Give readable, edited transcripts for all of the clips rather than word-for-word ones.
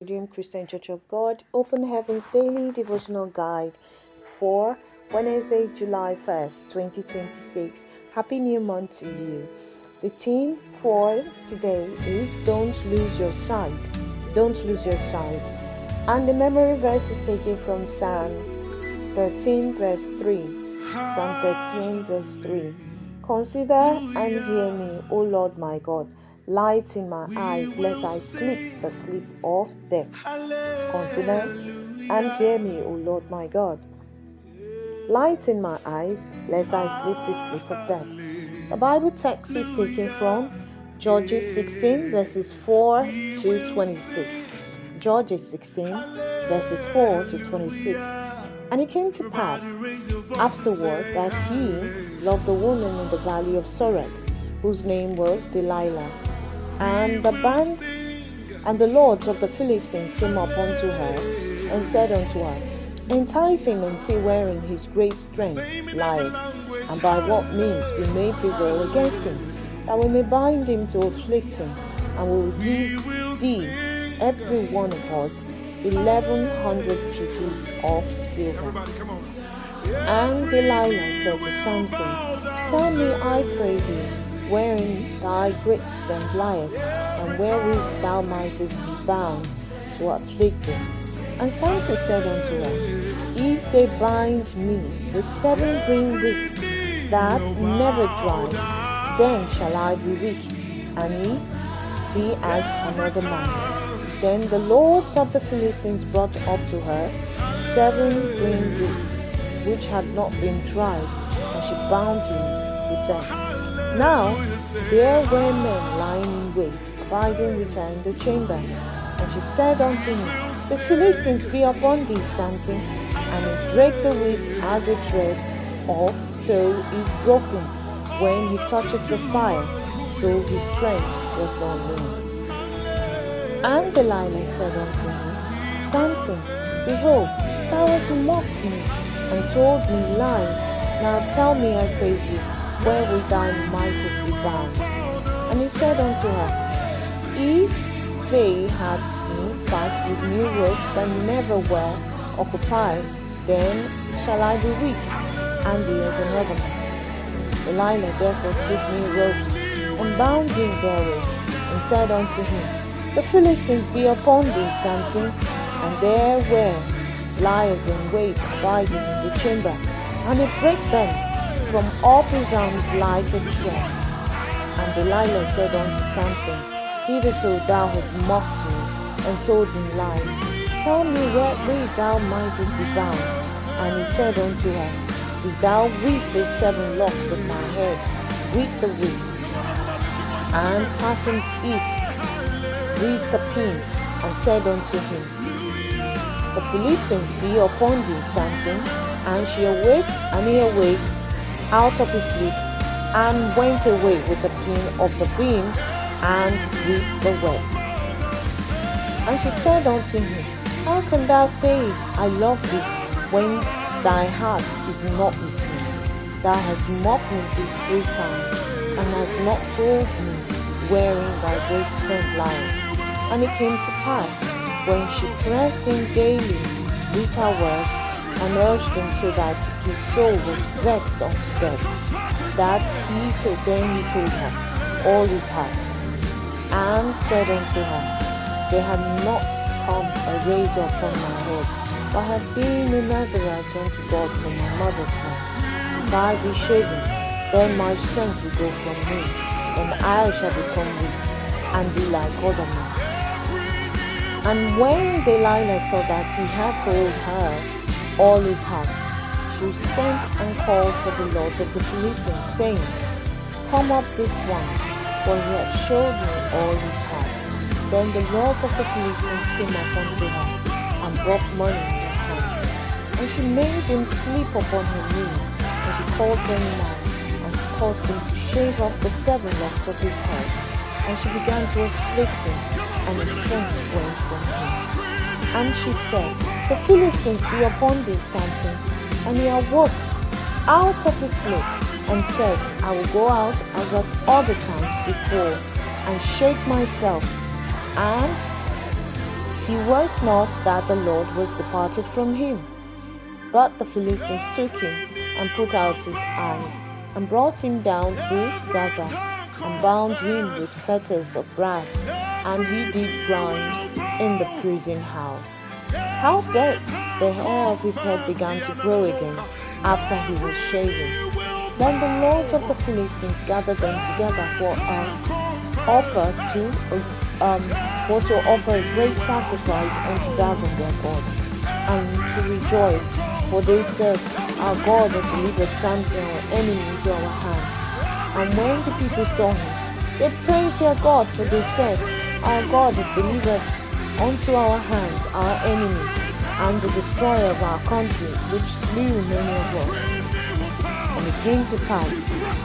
Redeemed Christian Church of God, Open Heavens Daily Devotional Guide for Wednesday, July 1st, 2026. Happy New Month to you. The theme for today is Don't Lose Your Sight. Don't lose your sight. And the memory verse is taken from Psalm 13, verse 3. Psalm 13, verse 3. Consider and hear me, O Lord my God. Light in my eyes, lest I sleep the sleep of death. Consider and hear me, O Lord my God. Light in my eyes, lest I sleep the sleep of death. The Bible text is taken from Judges 16, verses 4 to 26. Judges 16, verses 4 to 26. And it came to pass afterward that he loved a woman in the valley of Sorek, whose name was Delilah. And the bands and the lords of the Philistines came up unto her, and said unto her, Entice him and see wherein his great strength lieth, and by what means we may prevail against him, that we may bind him to afflict him, and we will give thee every one of us 1,100 pieces of silver. And Delilah said to Samson, Tell me, I pray thee, wherein thy great strength lieth, and wherewith thou mightest be bound to afflict thee. And Samson said unto her, If they bind me with 7 green wicks that never dry, then shall I be weak, and he be as another man. Then the lords of the Philistines brought up to her 7 green wicks, which had not been dried, and she bound him with them. Now there were men lying in wait, abiding with her in the chamber. And she said unto him, The Philistines be upon thee, Samson. And he brake the wheat as a thread of tow is broken, when he toucheth the fire, so his strength was not known. And Delilah said unto him, Samson, behold, thou hast mocked me, and told me lies. Now tell me, I pray thee, wherewith thou mightest be bound. And he said unto her, If they had been fast with new ropes that never were occupied, then shall I be weak, and be as another man. Delilah therefore took new ropes, and bound him therewith, and said unto him, The Philistines be upon thee, Samson. And there were liers in wait abiding in the chamber, and he brake them from off his arms like a thread. And Delilah said unto Samson, Hitherto thou hast mocked me, and told me lies. Tell me wherewith thou mightest be bound. And he said unto her, If thou weep the 7 locks of my head, weep the wheat, and fasten it with the pin, and said unto him, The Philistines be upon thee, Samson. And she awaked, and he awaked out of his sleep, and went away with the pin of the beam, and with the web. And she said unto him, How can thou say, I love thee, when thy heart is not with me? Thou hast mocked me these 3 times, and hast not told me wherein thy great strength lieth. And it came to pass, when she pressed him daily with her words, and urged him so that his soul was vexed unto death, that he told her all his heart, and said unto her, There had not come a razor upon my head, but I have been a Nazarite unto God from my mother's womb. If I be shaven, then my strength will go from me, and I shall become weak, and be like other men. And when Delilah saw that he had told her all his heart, she sent and called for the lords of the Philistines, saying, Come up this once, for he hath showed me all his heart. Then the lords of the Philistines came up unto her, and brought money in her hand. And she made him sleep upon her knees, and she called them out, and caused him to shave off the 7 locks of his head. And she began to afflict him, and his strength went from him. And she said, The Philistines be upon thee, Samson. And he awoke out of his sleep, and said, I will go out as at other times before, and shake myself, and He was not that the Lord was departed from him, but the Philistines took him and put out his eyes, and brought him down to Gaza, and bound him with fetters of brass, and he did grind in the prison house. Howbeit the hair of his head began to grow again after he was shaven. Then the lords of the Philistines gathered them together for to offer a great sacrifice unto Dagon their God, and to rejoice, for they said, Our God has delivered Samson our enemy into our hands. And when the people saw him, they praised their God, for they said, Our God has delivered unto our hands our enemy, and the destroyer of our country, which slew many of us. And it came to pass,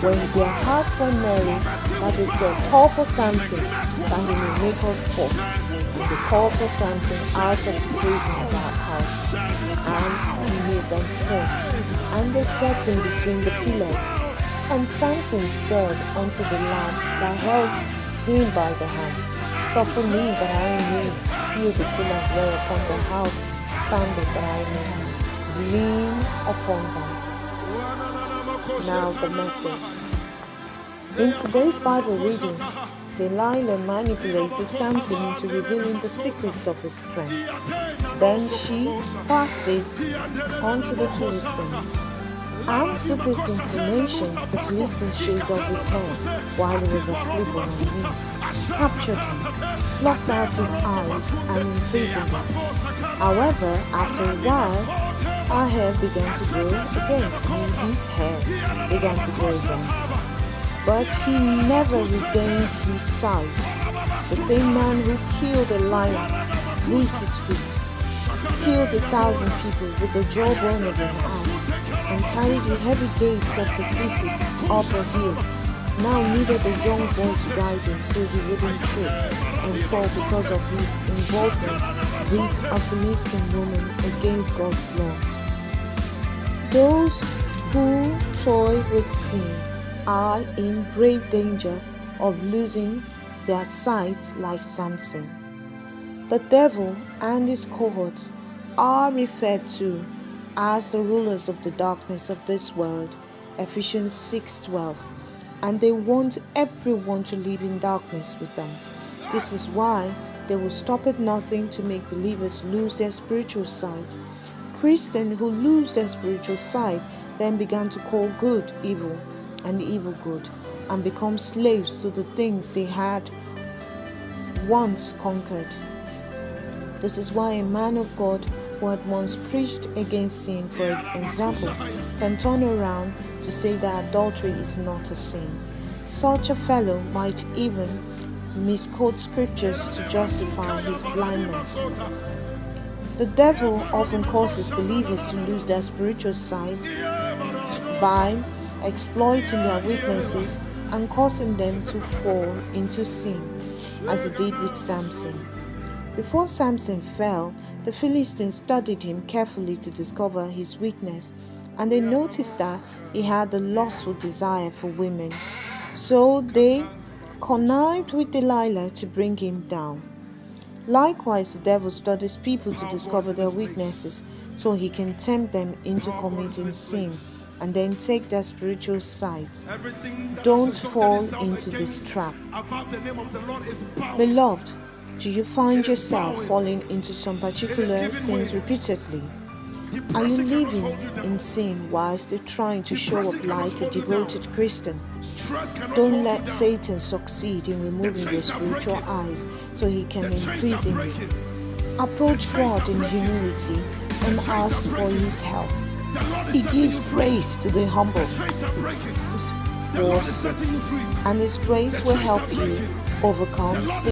when their hearts were merry, that they said, Call for Samson, that he may make us sport. And they called for Samson out of the prison of our house, and he made them sport. And they set him between the pillars. And Samson said unto the lad that held him by the hand, Suffer me that I may feel the pillars whereupon the house standeth, that I may lean upon them. Now the message. In today's Bible reading, Delilah manipulated Samson into revealing the secrets of his strength. Then she passed it on to the Philistines. Armed with this information, the Philistines shaved off his hair while he was asleep on his knees, captured him, plucked out his eyes, and imprisoned him. However, after a while, our hair began to grow again, and his hair began to grow again. But he never regained his sight. The same man who killed a lion with his fist, killed 1,000 people with the jawbone of an ass, and carried the heavy gates of the city up a hill, now needed a young boy to guide him so he wouldn't trip and fall because of his involvement with a Philistine woman against God's law. Those who toy with sin are in grave danger of losing their sight like Samson. The devil and his cohorts are referred to as the rulers of the darkness of this world, Ephesians 6:12, and they want everyone to live in darkness with them. This is why they will stop at nothing to make believers lose their spiritual sight. Christians who lose their spiritual sight then began to call good evil and evil good, and become slaves to the things they had once conquered. This is why a man of God who had once preached against sin, for example, can turn around to say that adultery is not a sin. Such a fellow might even misquote scriptures to justify his blindness. The devil often causes believers to lose their spiritual sight by exploiting their weaknesses and causing them to fall into sin, as he did with Samson. Before Samson fell, the Philistines studied him carefully to discover his weakness, and they noticed that he had a lustful desire for women. So they connived with Delilah to bring him down. Likewise, the devil studies people to discover their weaknesses so he can tempt them into committing sin and then take their spiritual sight. Don't fall into this trap. Beloved, do you find yourself falling into some particular sins repeatedly? Are you living in sin while still trying to show up like a devoted Christian? Don't let Satan succeed in removing your spiritual eyes so he can imprison you. Approach God in humility and ask for his help. He gives grace to the humble. 4:6. And his grace will help you overcome sin.